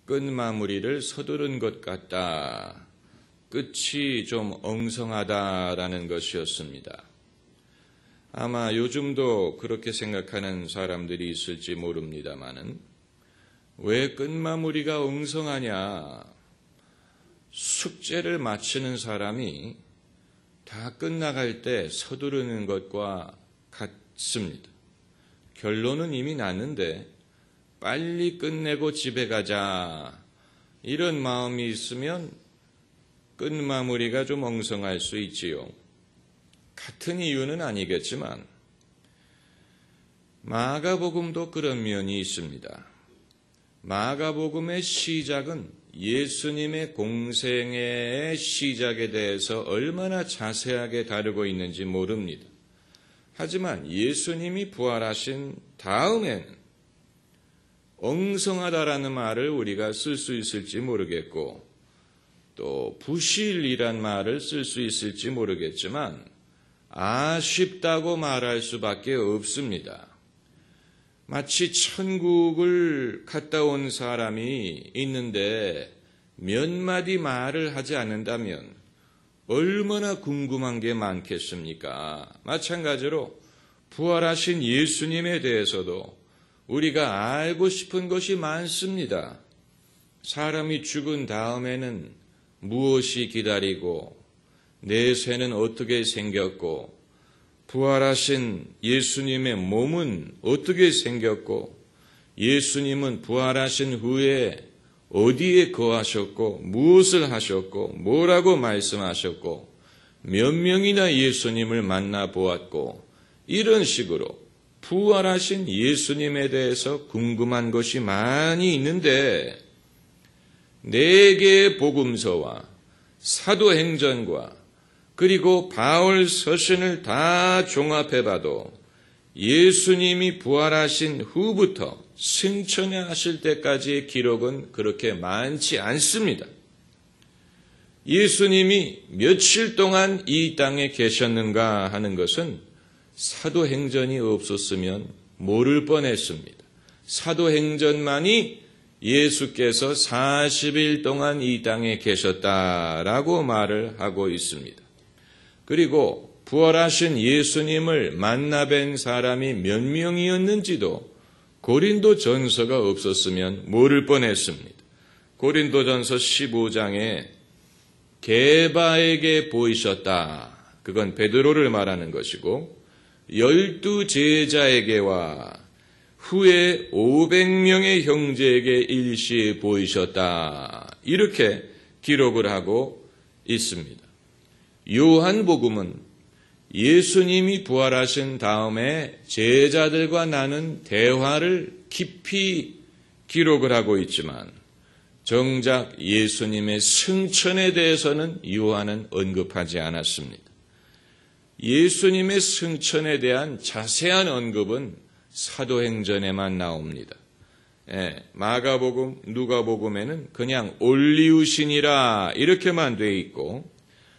끝마무리를 서두른 것 같다. 끝이 좀 엉성하다라는 것이었습니다. 아마 요즘도 그렇게 생각하는 사람들이 있을지 모릅니다마는 왜 끝마무리가 엉성하냐? 숙제를 마치는 사람이 다 끝나갈 때 서두르는 것과 같습니다. 결론은 이미 났는데 빨리 끝내고 집에 가자. 이런 마음이 있으면 끝마무리가 좀 엉성할 수 있지요. 같은 이유는 아니겠지만 마가복음도 그런 면이 있습니다. 마가복음의 시작은 예수님의 공생애의 시작에 대해서 얼마나 자세하게 다루고 있는지 모릅니다. 하지만 예수님이 부활하신 다음에는 엉성하다라는 말을 우리가 쓸 수 있을지 모르겠고 또 부실이란 말을 쓸 수 있을지 모르겠지만 아쉽다고 말할 수밖에 없습니다. 마치 천국을 갔다 온 사람이 있는데 몇 마디 말을 하지 않는다면 얼마나 궁금한 게 많겠습니까? 마찬가지로 부활하신 예수님에 대해서도 우리가 알고 싶은 것이 많습니다. 사람이 죽은 다음에는 무엇이 기다리고 내 쇠는 어떻게 생겼고 부활하신 예수님의 몸은 어떻게 생겼고 예수님은 부활하신 후에 어디에 거하셨고 무엇을 하셨고 뭐라고 말씀하셨고 몇 명이나 예수님을 만나보았고 이런 식으로 부활하신 예수님에 대해서 궁금한 것이 많이 있는데 4개의 복음서와 사도행전과 그리고 바울 서신을 다 종합해봐도 예수님이 부활하신 후부터 승천하실 때까지의 기록은 그렇게 많지 않습니다. 예수님이 며칠 동안 이 땅에 계셨는가 하는 것은 사도행전이 없었으면 모를 뻔했습니다. 사도행전만이 예수께서 40일 동안 이 땅에 계셨다라고 말을 하고 있습니다. 그리고 부활하신 예수님을 만나뵌 사람이 몇 명이었는지도 고린도 전서가 없었으면 모를 뻔했습니다. 고린도 전서 15장에 게바에게 보이셨다. 그건 베드로를 말하는 것이고 12제자에게와 후에 500명의 형제에게 일시에 보이셨다. 이렇게 기록을 하고 있습니다. 요한복음은 예수님이 부활하신 다음에 제자들과 나눈 대화를 깊이 기록을 하고 있지만 정작 예수님의 승천에 대해서는 요한은 언급하지 않았습니다. 예수님의 승천에 대한 자세한 언급은 사도행전에만 나옵니다. 마가복음, 누가복음에는 그냥 올리우시니라 이렇게만 돼 있고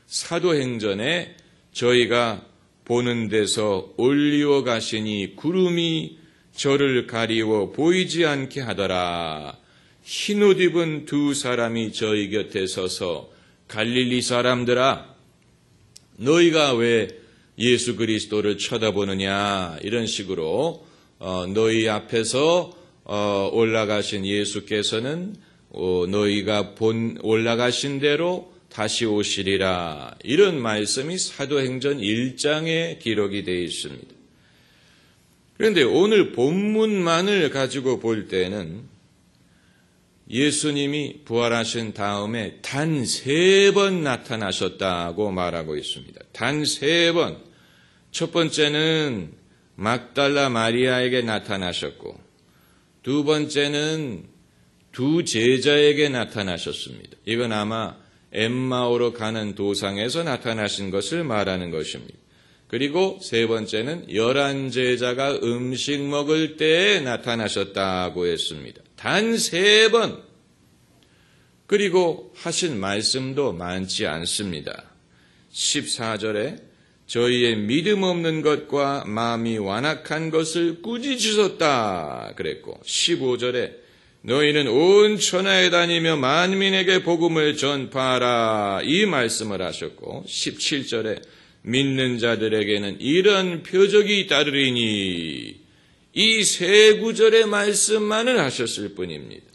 사도행전에 저희가 보는 데서 올리워 가시니 구름이 저를 가리워 보이지 않게 하더라. 흰옷 입은 2 사람이 저희 곁에 서서 갈릴리 사람들아 너희가 왜 예수 그리스도를 쳐다보느냐 이런 식으로 너희 앞에서 올라가신 예수께서는 너희가 올라가신 대로 다시 오시리라. 이런 말씀이 사도행전 1장에 기록이 되어 있습니다. 그런데 오늘 본문만을 가지고 볼 때는 예수님이 부활하신 다음에 단 3번 나타나셨다고 말하고 있습니다. 단 3번. 첫 번째는 막달라 마리아에게 나타나셨고 2번째는 2 제자에게 나타나셨습니다. 이건 아마 엠마오로 가는 도상에서 나타나신 것을 말하는 것입니다. 그리고 3번째는 11제자가 음식 먹을 때에 나타나셨다고 했습니다. 단 3번. 그리고 하신 말씀도 많지 않습니다. 14절에 저희의 믿음 없는 것과 마음이 완악한 것을 꾸짖으셨다 그랬고 15절에 너희는 온 천하에 다니며 만민에게 복음을 전파하라. 이 말씀을 하셨고 17절에 믿는 자들에게는 이런 표적이 따르리니 이 세 구절의 말씀만을 하셨을 뿐입니다.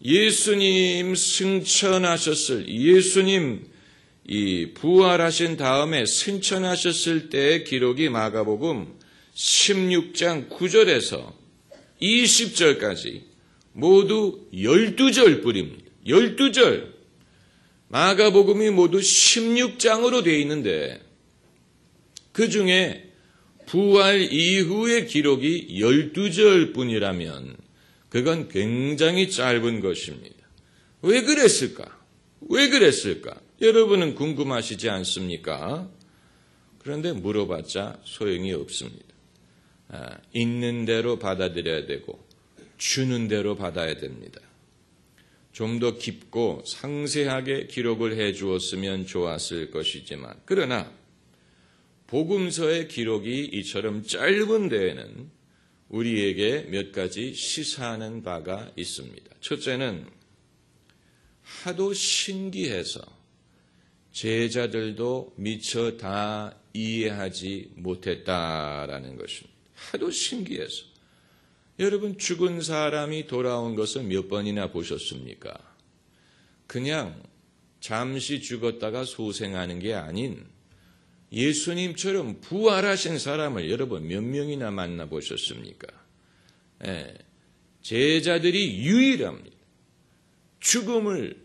예수님 승천하셨을 예수님 이 부활하신 다음에 승천하셨을 때의 기록이 마가복음 16장 9절에서 20절까지 모두 12절 뿐입니다. 12절. 마가복음이 모두 16장으로 되어 있는데 그 중에 부활 이후의 기록이 12절 뿐이라면 그건 굉장히 짧은 것입니다. 왜 그랬을까? 왜 그랬을까? 여러분은 궁금하시지 않습니까? 그런데 물어봤자 소용이 없습니다. 있는 대로 받아들여야 되고 주는 대로 받아야 됩니다. 좀 더 깊고 상세하게 기록을 해 주었으면 좋았을 것이지만 그러나 복음서의 기록이 이처럼 짧은 데에는 우리에게 몇 가지 시사하는 바가 있습니다. 첫째는 하도 신기해서 제자들도 미처 다 이해하지 못했다라는 것입니다. 하도 신기해서. 여러분 죽은 사람이 돌아온 것을 몇 번이나 보셨습니까? 그냥 잠시 죽었다가 소생하는 게 아닌 예수님처럼 부활하신 사람을 여러분 몇 명이나 만나보셨습니까? 제자들이 유일합니다. 죽음을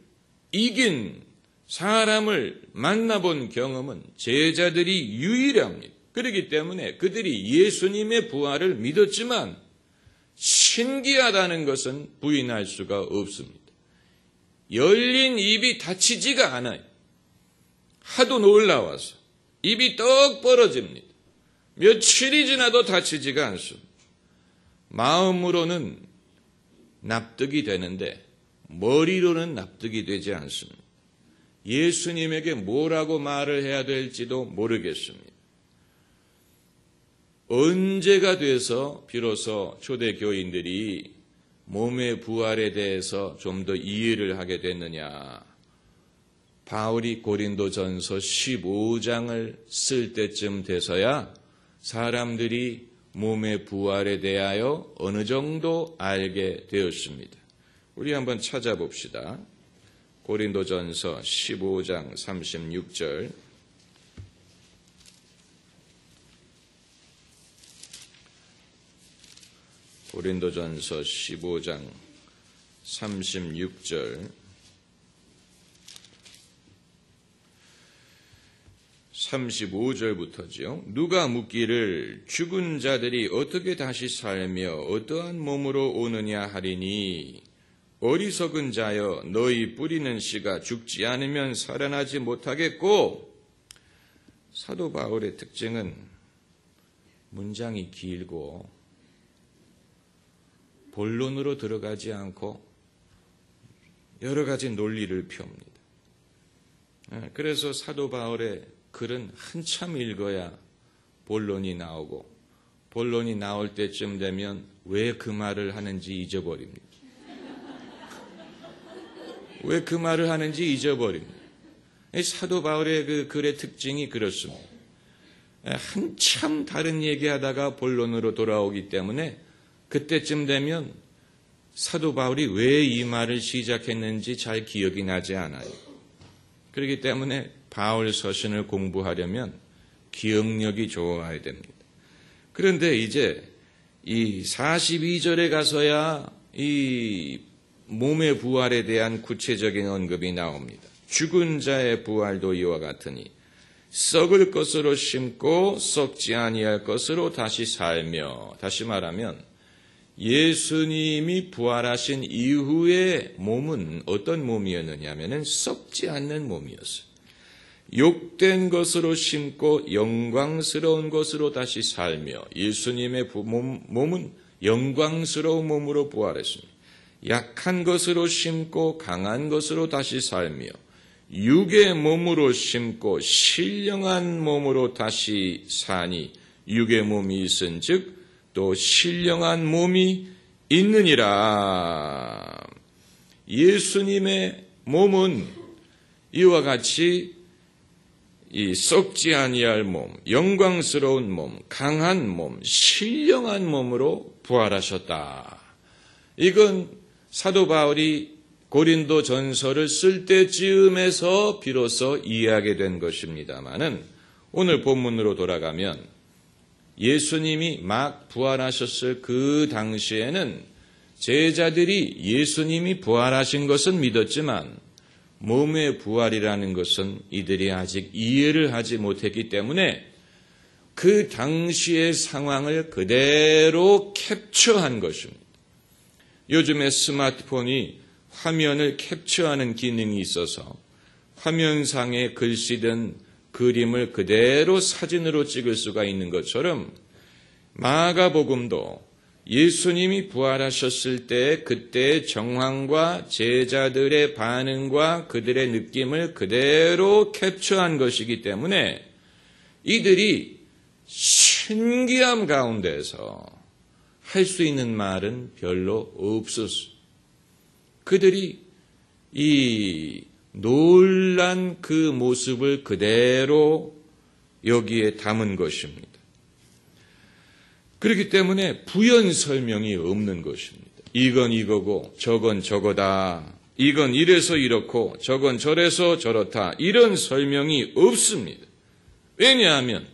이긴 사람을 만나본 경험은 제자들이 유일합니다. 그렇기 때문에 그들이 예수님의 부활을 믿었지만 신기하다는 것은 부인할 수가 없습니다. 열린 입이 닫히지가 않아요. 하도 놀라워서 입이 떡 벌어집니다. 며칠이 지나도 닫히지가 않습니다. 마음으로는 납득이 되는데 머리로는 납득이 되지 않습니다. 예수님에게 뭐라고 말을 해야 될지도 모르겠습니다. 언제가 돼서 비로소 초대교인들이 몸의 부활에 대해서 좀 더 이해를 하게 됐느냐. 바울이 고린도전서 15장을 쓸 때쯤 돼서야 사람들이 몸의 부활에 대하여 어느 정도 알게 되었습니다. 우리 한번 찾아봅시다. 고린도전서 15장 36절. 고린도전서 15장 36절. 35절부터죠. 누가 묻기를 죽은 자들이 어떻게 다시 살며 어떠한 몸으로 오느냐 하리니 어리석은 자여 너희 뿌리는 씨가 죽지 않으면 살아나지 못하겠고. 사도 바울의 특징은 문장이 길고 본론으로 들어가지 않고 여러 가지 논리를 펴옵니다. 그래서 사도 바울의 글은 한참 읽어야 본론이 나오고 본론이 나올 때쯤 되면 왜 그 말을 하는지 잊어버립니다. 왜 그 말을 하는지 잊어버립니다. 사도 바울의 그 글의 특징이 그렇습니다. 한참 다른 얘기하다가 본론으로 돌아오기 때문에 그때쯤 되면 사도 바울이 왜 이 말을 시작했는지 잘 기억이 나지 않아요. 그렇기 때문에 바울 서신을 공부하려면 기억력이 좋아야 됩니다. 그런데 이제 이 42절에 가서야 이 몸의 부활에 대한 구체적인 언급이 나옵니다. 죽은 자의 부활도 이와 같으니 썩을 것으로 심고 썩지 아니할 것으로 다시 살며. 다시 말하면 예수님이 부활하신 이후의 몸은 어떤 몸이었느냐 하면은 썩지 않는 몸이었어요. 욕된 것으로 심고 영광스러운 것으로 다시 살며. 예수님의 몸은 영광스러운 몸으로 부활했습니다. 약한 것으로 심고 강한 것으로 다시 살며 육의 몸으로 심고 신령한 몸으로 다시 사니 육의 몸이 있은즉 또 신령한 몸이 있느니라. 예수님의 몸은 이와 같이 이 썩지 아니할 몸, 영광스러운 몸, 강한 몸, 신령한 몸으로 부활하셨다. 이건 사도 바울이 고린도 전서를 쓸 때쯤에서 비로소 이해하게 된 것입니다마는 오늘 본문으로 돌아가면 예수님이 막 부활하셨을 그 당시에는 제자들이 예수님이 부활하신 것은 믿었지만 몸의 부활이라는 것은 이들이 아직 이해를 하지 못했기 때문에 그 당시의 상황을 그대로 캡처한 것입니다. 요즘에 스마트폰이 화면을 캡처하는 기능이 있어서 화면상에 글씨든 그림을 그대로 사진으로 찍을 수가 있는 것처럼 마가복음도 예수님이 부활하셨을 때 그때의 정황과 제자들의 반응과 그들의 느낌을 그대로 캡처한 것이기 때문에 이들이 신기함 가운데서 할 수 있는 말은 별로 없었어요. 그들이 이 놀란 그 모습을 그대로 여기에 담은 것입니다. 그렇기 때문에 부연 설명이 없는 것입니다. 이건 이거고 저건 저거다. 이건 이래서 이렇고 저건 저래서 저렇다. 이런 설명이 없습니다. 왜냐하면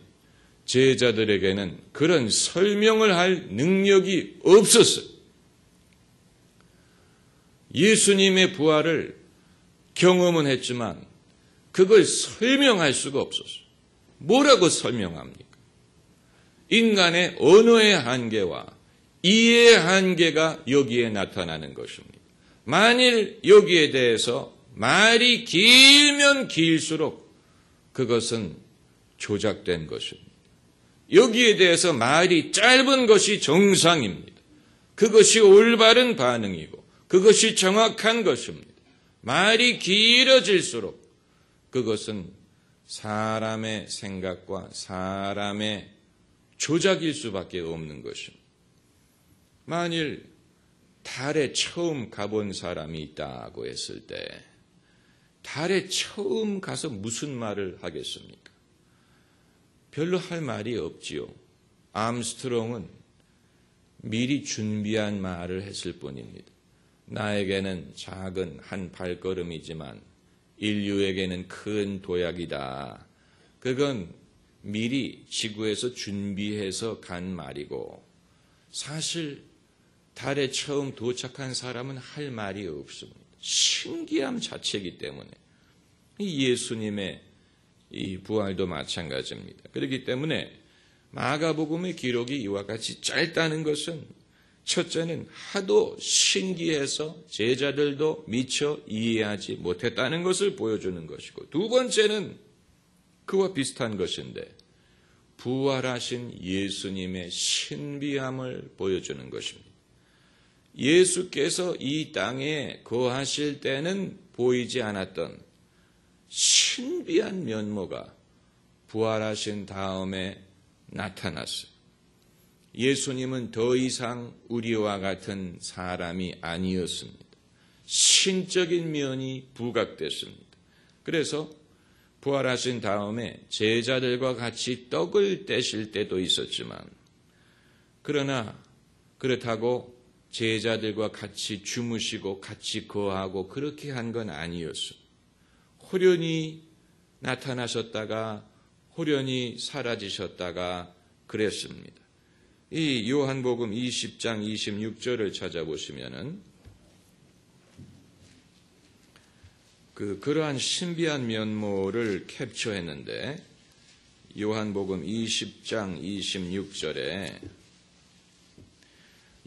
제자들에게는 그런 설명을 할 능력이 없었어요. 예수님의 부활을 경험은 했지만 그걸 설명할 수가 없었어요. 뭐라고 설명합니까? 인간의 언어의 한계와 이해의 한계가 여기에 나타나는 것입니다. 만일 여기에 대해서 말이 길면 길수록 그것은 조작된 것입니다. 여기에 대해서 말이 짧은 것이 정상입니다. 그것이 올바른 반응이고 그것이 정확한 것입니다. 말이 길어질수록 그것은 사람의 생각과 사람의 조작일 수밖에 없는 것입니다. 만일 달에 처음 가본 사람이 있다고 했을 때 달에 처음 가서 무슨 말을 하겠습니까? 별로 할 말이 없지요. 암스트롱은 미리 준비한 말을 했을 뿐입니다. 나에게는 작은 한 발걸음이지만 인류에게는 큰 도약이다. 그건 미리 지구에서 준비해서 간 말이고 사실 달에 처음 도착한 사람은 할 말이 없습니다. 신기함 자체이기 때문에 이 예수님의 이 부활도 마찬가지입니다. 그렇기 때문에 마가복음의 기록이 이와 같이 짧다는 것은 첫째는 하도 신기해서 제자들도 미처 이해하지 못했다는 것을 보여주는 것이고 두 번째는 그와 비슷한 것인데 부활하신 예수님의 신비함을 보여주는 것입니다. 예수께서 이 땅에 거하실 때는 보이지 않았던 신비한 면모가 부활하신 다음에 나타났어요. 예수님은 더 이상 우리와 같은 사람이 아니었습니다. 신적인 면이 부각됐습니다. 그래서 부활하신 다음에 제자들과 같이 떡을 떼실 때도 있었지만 그러나 그렇다고 제자들과 같이 주무시고 같이 거하고 그렇게 한 건 아니었어요. 호련히 나타나셨다가 호련히 사라지셨다가 그랬습니다. 이 요한복음 20장 26절을 찾아보시면은 그러한 신비한 면모를 캡처했는데 요한복음 20장 26절에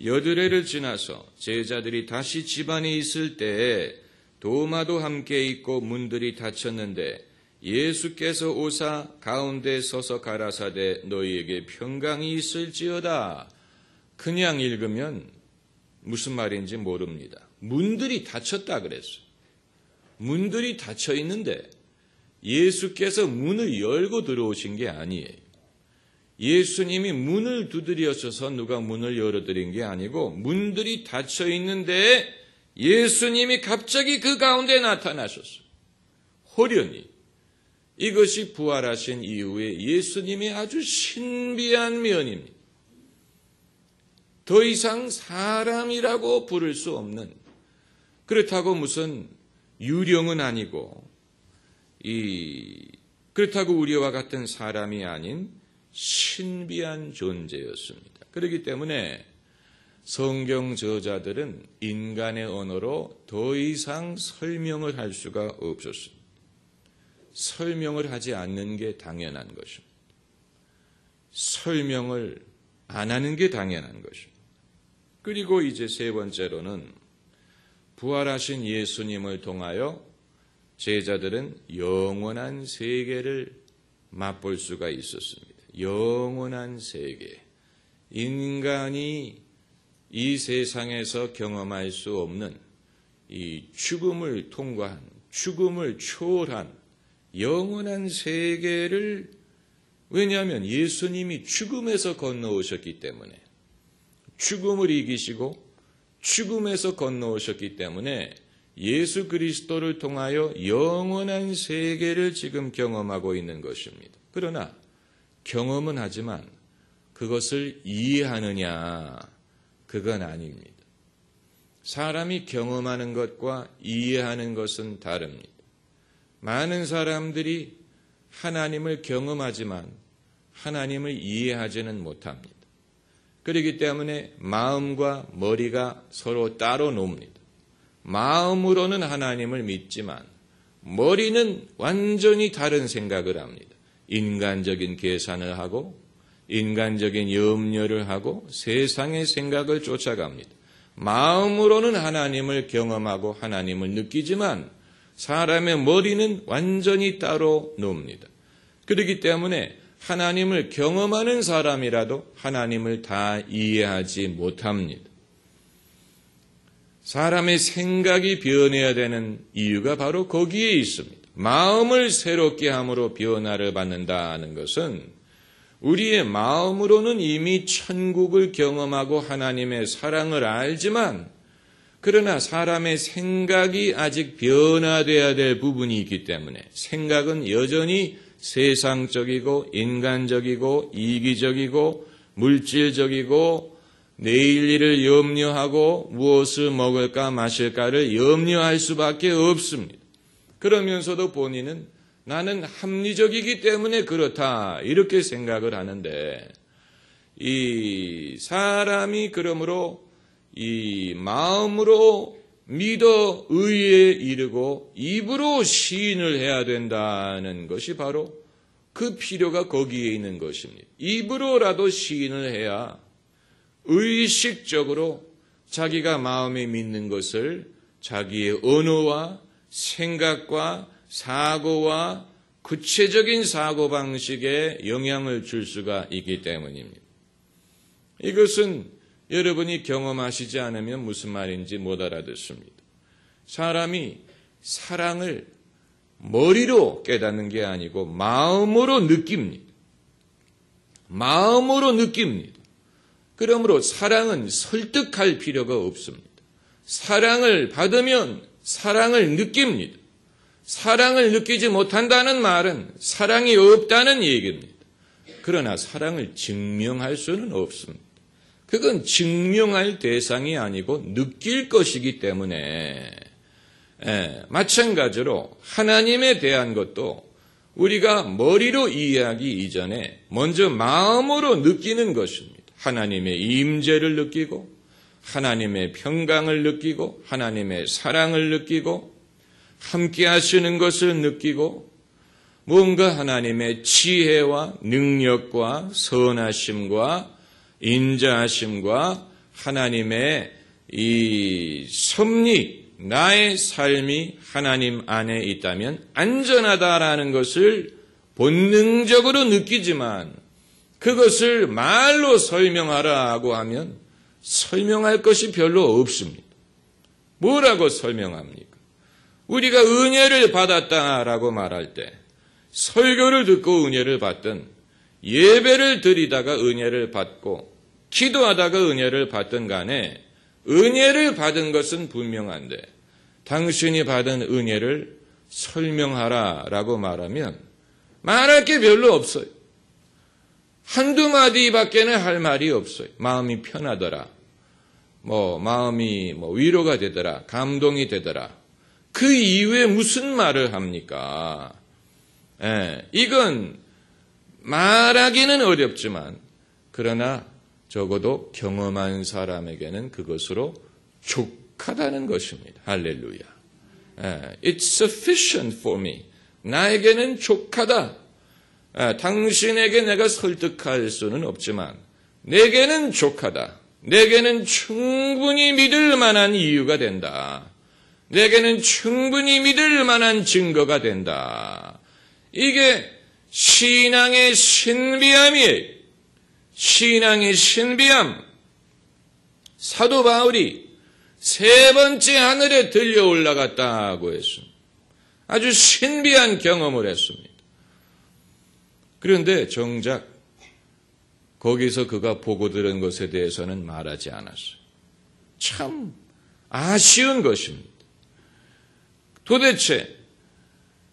여드레를 지나서 제자들이 다시 집안에 있을 때에 도마도 함께 있고 문들이 닫혔는데 예수께서 오사 가운데 서서 가라사대 너희에게 평강이 있을지어다. 그냥 읽으면 무슨 말인지 모릅니다. 문들이 닫혔다 그랬어요. 문들이 닫혀 있는데 예수께서 문을 열고 들어오신 게 아니에요. 예수님이 문을 두드렸어서 누가 문을 열어드린 게 아니고 문들이 닫혀 있는데 예수님이 갑자기 그 가운데 나타나셨어요. 호련히. 이것이 부활하신 이후에 예수님의 아주 신비한 면입니다. 더 이상 사람이라고 부를 수 없는, 그렇다고 무슨 유령은 아니고 그렇다고 우리와 같은 사람이 아닌 신비한 존재였습니다. 그렇기 때문에 성경 저자들은 인간의 언어로 더 이상 설명을 할 수가 없었습니다. 설명을 하지 않는 게 당연한 것입니다. 설명을 안 하는 게 당연한 것입니다. 그리고 이제 세 번째로는 부활하신 예수님을 통하여 제자들은 영원한 세계를 맛볼 수가 있었습니다. 영원한 세계. 인간이 이 세상에서 경험할 수 없는 이 죽음을 통과한, 죽음을 초월한 영원한 세계를, 왜냐하면 예수님이 죽음에서 건너오셨기 때문에, 죽음을 이기시고 죽음에서 건너오셨기 때문에 예수 그리스도를 통하여 영원한 세계를 지금 경험하고 있는 것입니다. 그러나 경험은 하지만 그것을 이해하느냐, 그건 아닙니다. 사람이 경험하는 것과 이해하는 것은 다릅니다. 많은 사람들이 하나님을 경험하지만 하나님을 이해하지는 못합니다. 그렇기 때문에 마음과 머리가 서로 따로 놉니다. 마음으로는 하나님을 믿지만 머리는 완전히 다른 생각을 합니다. 인간적인 계산을 하고 인간적인 염려를 하고 세상의 생각을 쫓아갑니다. 마음으로는 하나님을 경험하고 하나님을 느끼지만 사람의 머리는 완전히 따로 놉니다. 그렇기 때문에 하나님을 경험하는 사람이라도 하나님을 다 이해하지 못합니다. 사람의 생각이 변해야 되는 이유가 바로 거기에 있습니다. 마음을 새롭게 함으로 변화를 받는다는 것은 우리의 마음으로는 이미 천국을 경험하고 하나님의 사랑을 알지만, 그러나 사람의 생각이 아직 변화돼야 될 부분이 있기 때문에 생각은 여전히 세상적이고 인간적이고 이기적이고 물질적이고 내일 일을 염려하고 무엇을 먹을까 마실까를 염려할 수밖에 없습니다. 그러면서도 본인은 나는 합리적이기 때문에 그렇다 이렇게 생각을 하는데, 이 사람이 그러므로 이 마음으로 믿어 의에 이르고 입으로 시인을 해야 된다는 것이 바로 그 필요가 거기에 있는 것입니다. 입으로라도 시인을 해야 의식적으로 자기가 마음에 믿는 것을 자기의 언어와 생각과 사고와 구체적인 사고방식에 영향을 줄 수가 있기 때문입니다. 이것은 여러분이 경험하시지 않으면 무슨 말인지 못 알아듣습니다. 사람이 사랑을 머리로 깨닫는 게 아니고 마음으로 느낍니다. 마음으로 느낍니다. 그러므로 사랑은 설득할 필요가 없습니다. 사랑을 받으면 사랑을 느낍니다. 사랑을 느끼지 못한다는 말은 사랑이 없다는 얘기입니다. 그러나 사랑을 증명할 수는 없습니다. 그건 증명할 대상이 아니고 느낄 것이기 때문에, 마찬가지로 하나님에 대한 것도 우리가 머리로 이해하기 이전에 먼저 마음으로 느끼는 것입니다. 하나님의 임재를 느끼고 하나님의 평강을 느끼고 하나님의 사랑을 느끼고 함께 하시는 것을 느끼고 뭔가 하나님의 지혜와 능력과 선하심과 인자하심과 하나님의 이 섭리, 나의 삶이 하나님 안에 있다면 안전하다라는 것을 본능적으로 느끼지만 그것을 말로 설명하라고 하면 설명할 것이 별로 없습니다. 뭐라고 설명합니까? 우리가 은혜를 받았다라고 말할 때 설교를 듣고 은혜를 받든 예배를 드리다가 은혜를 받고 기도하다가 은혜를 받든 간에 은혜를 받은 것은 분명한데 당신이 받은 은혜를 설명하라라고 말하면 말할 게 별로 없어요. 한두 마디밖에는 할 말이 없어요. 마음이 편하더라. 마음이 위로가 되더라. 감동이 되더라. 그 이후에 무슨 말을 합니까? 이건 말하기는 어렵지만 그러나 적어도 경험한 사람에게는 그것으로 족하다는 것입니다. 할렐루야. It's sufficient for me. 나에게는 족하다. 당신에게 내가 설득할 수는 없지만 내게는 족하다. 내게는 충분히 믿을 만한 이유가 된다. 내게는 충분히 믿을 만한 증거가 된다. 이게 신앙의 신비함이에요. 신앙의 신비함. 사도 바울이 세 번째 하늘에 들려 올라갔다고 했습니다. 아주 신비한 경험을 했습니다. 그런데 정작 거기서 그가 보고 들은 것에 대해서는 말하지 않았어요. 참 아쉬운 것입니다. 도대체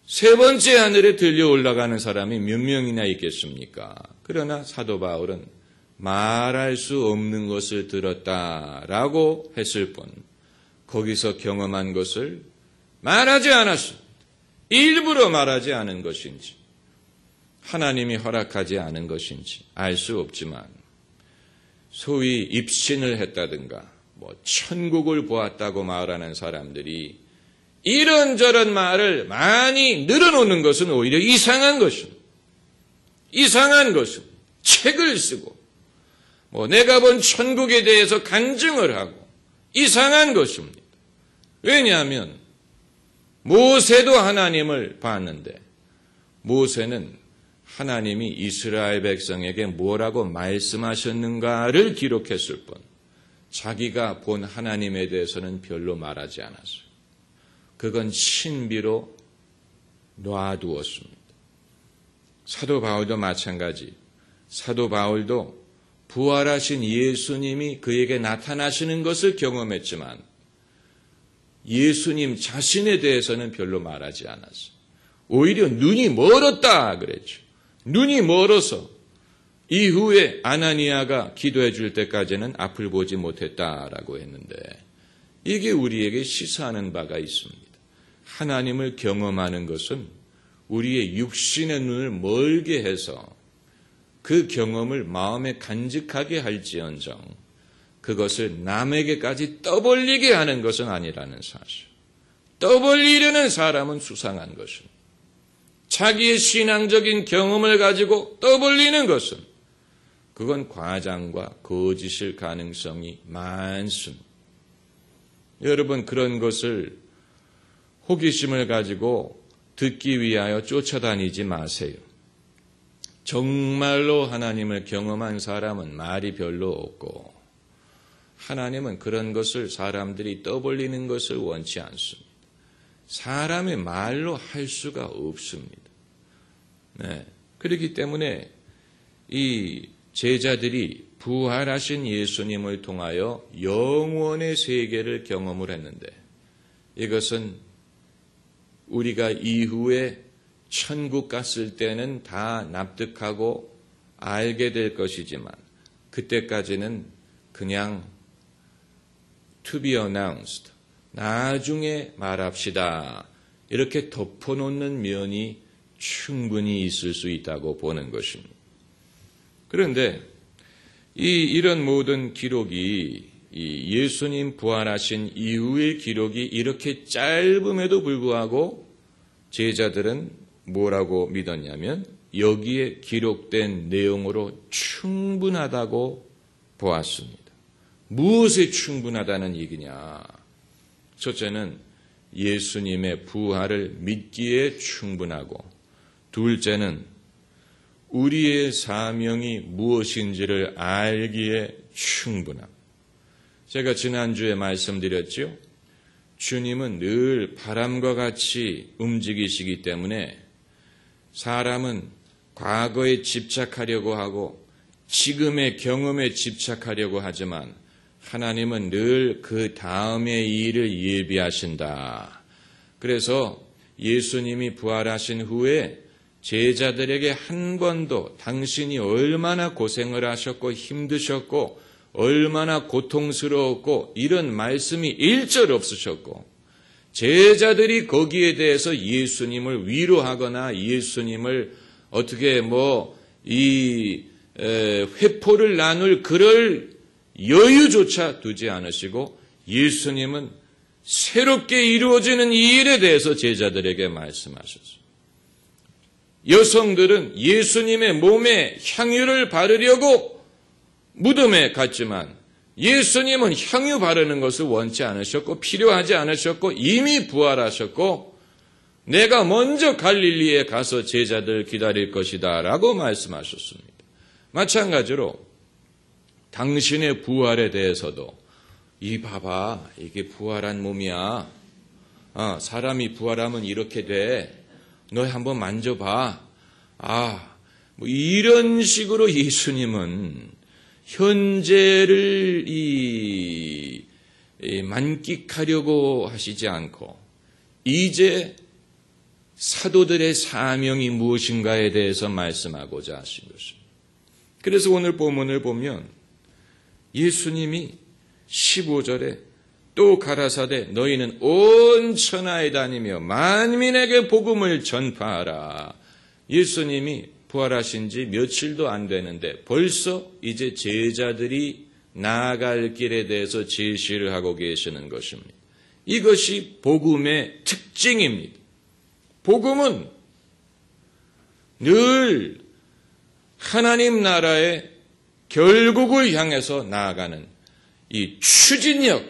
세 번째 하늘에 들려 올라가는 사람이 몇 명이나 있겠습니까? 그러나 사도 바울은 말할 수 없는 것을 들었다라고 했을 뿐 거기서 경험한 것을 말하지 않았습니다. 일부러 말하지 않은 것인지 하나님이 허락하지 않은 것인지 알 수 없지만 소위 입신을 했다든가 천국을 보았다고 말하는 사람들이 이런저런 말을 많이 늘어놓는 것은 오히려 이상한 것입니다. 이상한 것입니다. 책을 쓰고 내가 본 천국에 대해서 간증을 하고 이상한 것입니다. 왜냐하면 모세도 하나님을 봤는데 모세는 하나님이 이스라엘 백성에게 뭐라고 말씀하셨는가를 기록했을 뿐 자기가 본 하나님에 대해서는 별로 말하지 않았어요. 그건 신비로 놔두었습니다. 사도 바울도 마찬가지. 사도 바울도 부활하신 예수님이 그에게 나타나시는 것을 경험했지만 예수님 자신에 대해서는 별로 말하지 않았어요. 오히려 눈이 멀었다 그랬죠. 눈이 멀어서 이후에 아나니아가 기도해 줄 때까지는 앞을 보지 못했다라고 했는데 이게 우리에게 시사하는 바가 있습니다. 하나님을 경험하는 것은 우리의 육신의 눈을 멀게 해서 그 경험을 마음에 간직하게 할지언정 그것을 남에게까지 떠벌리게 하는 것은 아니라는 사실. 떠벌리려는 사람은 수상한 것입니다. 자기의 신앙적인 경험을 가지고 떠벌리는 것은 그건 과장과 거짓일 가능성이 많습니다. 여러분 그런 것을 호기심을 가지고 듣기 위하여 쫓아다니지 마세요. 정말로 하나님을 경험한 사람은 말이 별로 없고 하나님은 그런 것을 사람들이 떠벌리는 것을 원치 않습니다. 사람의 말로 할 수가 없습니다. 그렇기 때문에 이 제자들이 부활하신 예수님을 통하여 영원의 세계를 경험을 했는데 이것은 우리가 이후에 천국 갔을 때는 다 납득하고 알게 될 것이지만 그때까지는 그냥 to be announced, 나중에 말합시다. 이렇게 덮어놓는 면이 충분히 있을 수 있다고 보는 것입니다. 그런데 이런 모든 기록이 이 예수님 부활하신 이후의 기록이 이렇게 짧음에도 불구하고 제자들은 뭐라고 믿었냐면 여기에 기록된 내용으로 충분하다고 보았습니다. 무엇에 충분하다는 얘기냐? 첫째는 예수님의 부활을 믿기에 충분하고 둘째는 우리의 사명이 무엇인지를 알기에 충분함. 제가 지난주에 말씀드렸죠. 주님은 늘 바람과 같이 움직이시기 때문에 사람은 과거에 집착하려고 하고 지금의 경험에 집착하려고 하지만 하나님은 늘 그 다음의 일을 예비하신다. 그래서 예수님이 부활하신 후에 제자들에게 한 번도 당신이 얼마나 고생을 하셨고 힘드셨고 얼마나 고통스러웠고 이런 말씀이 일절 없으셨고 제자들이 거기에 대해서 예수님을 위로하거나 예수님을 어떻게 회포를 나눌 그럴 여유조차 두지 않으시고 예수님은 새롭게 이루어지는 이 일에 대해서 제자들에게 말씀하셨어요. 여성들은 예수님의 몸에 향유를 바르려고 무덤에 갔지만 예수님은 향유 바르는 것을 원치 않으셨고 필요하지 않으셨고 이미 부활하셨고 내가 먼저 갈릴리에 가서 제자들 기다릴 것이다 라고 말씀하셨습니다. 마찬가지로 당신의 부활에 대해서도 이 봐봐 이게 부활한 몸이야. 사람이 부활하면 이렇게 돼. 너 한번 만져봐. 이런 식으로 예수님은 현재를 만끽하려고 하시지 않고 이제 사도들의 사명이 무엇인가에 대해서 말씀하고자 하신 것입니다. 그래서 오늘 본문을 보면 예수님이 15절에 또 가라사대 너희는 온 천하에 다니며 만민에게 복음을 전파하라. 예수님이 부활하신 지 며칠도 안 되는데 벌써 이제 제자들이 나아갈 길에 대해서 제시를 하고 계시는 것입니다. 이것이 복음의 특징입니다. 복음은 늘 하나님 나라의 결국을 향해서 나아가는 이 추진력,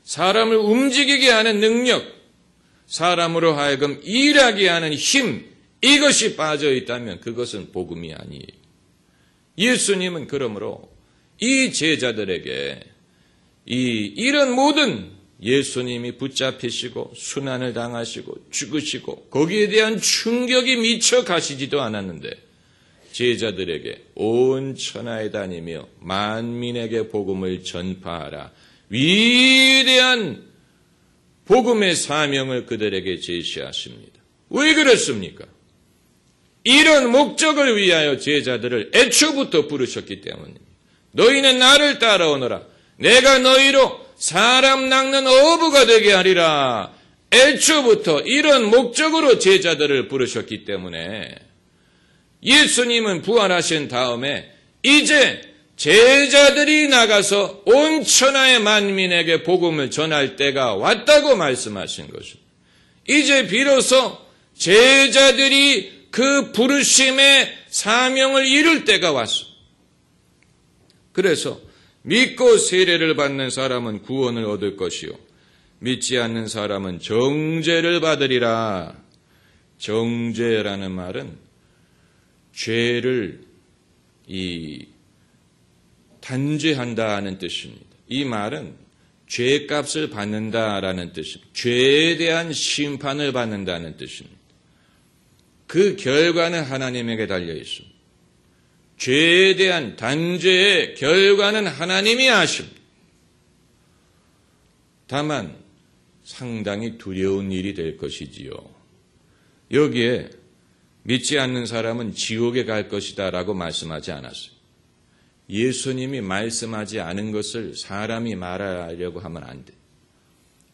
사람을 움직이게 하는 능력, 사람으로 하여금 일하게 하는 힘, 이것이 빠져 있다면 그것은 복음이 아니에요. 예수님은 그러므로 이 제자들에게 이런 모든 예수님이 붙잡히시고 순환을 당하시고 죽으시고 거기에 대한 충격이 미처 가시지도 않았는데 제자들에게 온 천하에 다니며 만민에게 복음을 전파하라. 위대한 복음의 사명을 그들에게 제시하십니다. 왜 그렇습니까? 이런 목적을 위하여 제자들을 애초부터 부르셨기 때문입니다. 너희는 나를 따라오너라. 내가 너희로 사람 낚는 어부가 되게 하리라. 애초부터 이런 목적으로 제자들을 부르셨기 때문에 예수님은 부활하신 다음에 이제 제자들이 나가서 온 천하의 만민에게 복음을 전할 때가 왔다고 말씀하신 것입니다. 이제 비로소 제자들이 그 부르심의 사명을 이룰 때가 왔어. 그래서 믿고 세례를 받는 사람은 구원을 얻을 것이요 믿지 않는 사람은 정죄를 받으리라. 정죄라는 말은 죄를 단죄한다는 뜻입니다. 이 말은 죄값을 받는다라는 뜻입니다. 죄에 대한 심판을 받는다는 뜻입니다. 그 결과는 하나님에게 달려 있습니다. 죄에 대한 단죄의 결과는 하나님이 하십니다. 다만 상당히 두려운 일이 될 것이지요. 여기에 믿지 않는 사람은 지옥에 갈 것이다 라고 말씀하지 않았어요. 예수님이 말씀하지 않은 것을 사람이 말하려고 하면 안 돼.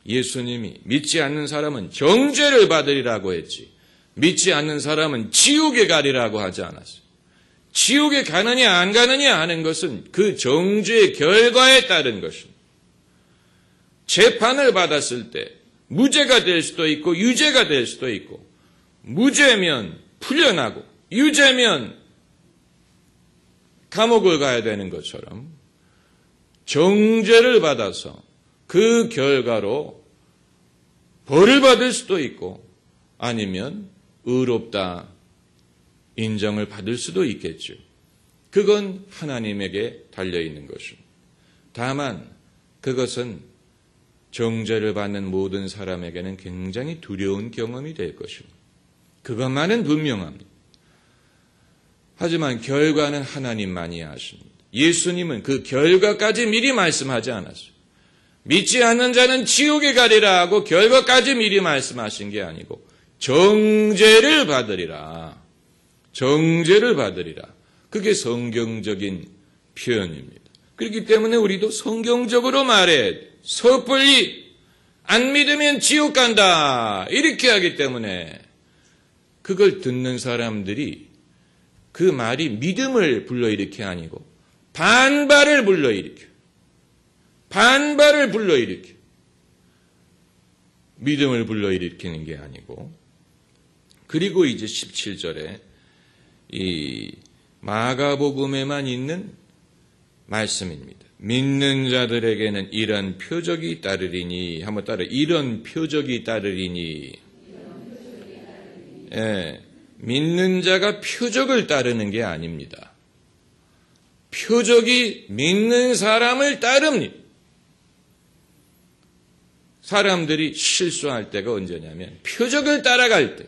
예수님이 믿지 않는 사람은 정죄를 받으리라고 했지 믿지 않는 사람은 지옥에 가리라고 하지 않았어요. 지옥에 가느냐 안 가느냐 하는 것은 그 정죄의 결과에 따른 것입니다. 재판을 받았을 때 무죄가 될 수도 있고 유죄가 될 수도 있고 무죄면 풀려나고 유죄면 감옥을 가야 되는 것처럼 정죄를 받아서 그 결과로 벌을 받을 수도 있고 아니면 의롭다 인정을 받을 수도 있겠죠. 그건 하나님에게 달려있는 것입니다. 다만 그것은 정죄를 받는 모든 사람에게는 굉장히 두려운 경험이 될 것입니다. 그것만은 분명합니다. 하지만 결과는 하나님만이 아십니다. 예수님은 그 결과까지 미리 말씀하지 않았어요. 믿지 않는 자는 지옥에 가리라 하고 결과까지 미리 말씀하신 게 아니고 정죄를 받으리라. 정죄를 받으리라. 그게 성경적인 표현입니다. 그렇기 때문에 우리도 성경적으로 말해 섣불리 안 믿으면 지옥 간다 이렇게 하기 때문에 그걸 듣는 사람들이 그 말이 믿음을 불러일으켜 아니고 반발을 불러일으켜. 반발을 불러일으켜. 믿음을 불러일으키는 게 아니고. 그리고 이제 17절에 이 마가복음에만 있는 말씀입니다. 믿는 자들에게는 이런 표적이 따르리니. 한번 따라. 이런 표적이 따르리니. 예, 믿는 자가 표적을 따르는 게 아닙니다. 표적이 믿는 사람을 따릅니다. 사람들이 실수할 때가 언제냐면 표적을 따라갈 때.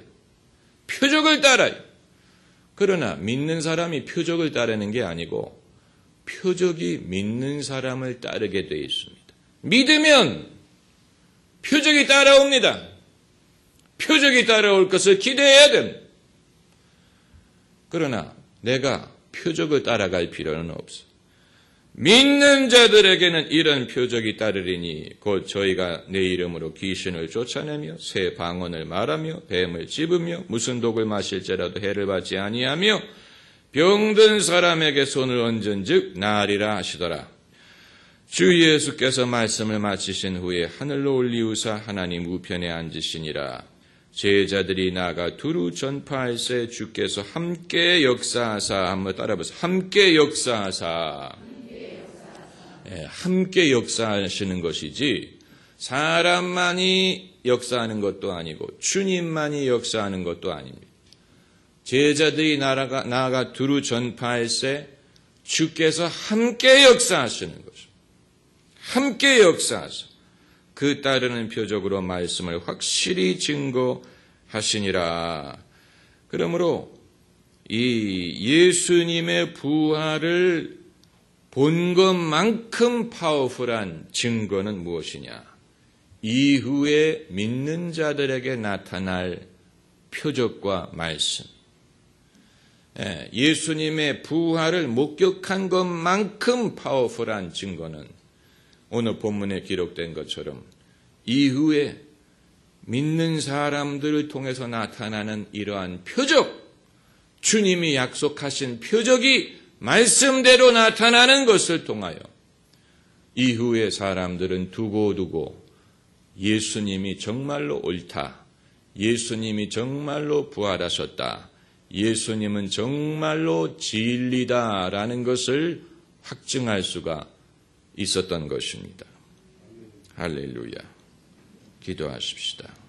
표적을 따라요. 그러나 믿는 사람이 표적을 따르는 게 아니고 표적이 믿는 사람을 따르게 되어 있습니다. 믿으면 표적이 따라옵니다. 표적이 따라올 것을 기대해야 됩니다. 그러나 내가 표적을 따라갈 필요는 없어. 믿는 자들에게는 이런 표적이 따르리니 곧 저희가 내 이름으로 귀신을 쫓아내며 새 방언을 말하며 뱀을 찝으며 무슨 독을 마실지라도 해를 받지 아니하며 병든 사람에게 손을 얹은즉 나으리라 하시더라. 주 예수께서 말씀을 마치신 후에 하늘로 올리우사 하나님 우편에 앉으시니라. 제자들이 나가 두루 전파할세 주께서 함께 역사하사. 한번 따라해보세요. 함께 역사하사. 예, 함께 역사하시는 것이지 사람만이 역사하는 것도 아니고 주님만이 역사하는 것도 아닙니다. 제자들이 나아가 두루 전파할세 주께서 함께 역사하시는 것입니다. 함께 역사하사 그 따르는 표적으로 말씀을 확실히 증거하시니라. 그러므로 이 예수님의 부활을 본 것만큼 파워풀한 증거는 무엇이냐? 이후에 믿는 자들에게 나타날 표적과 말씀. 예수님의 부활을 목격한 것만큼 파워풀한 증거는 오늘 본문에 기록된 것처럼 이후에 믿는 사람들을 통해서 나타나는 이러한 표적, 주님이 약속하신 표적이 말씀대로 나타나는 것을 통하여 이후에 사람들은 두고두고 예수님이 정말로 옳다, 예수님이 정말로 부활하셨다, 예수님은 정말로 진리다라는 것을 확증할 수가 있었던 것입니다. 할렐루야. 기도하십시다.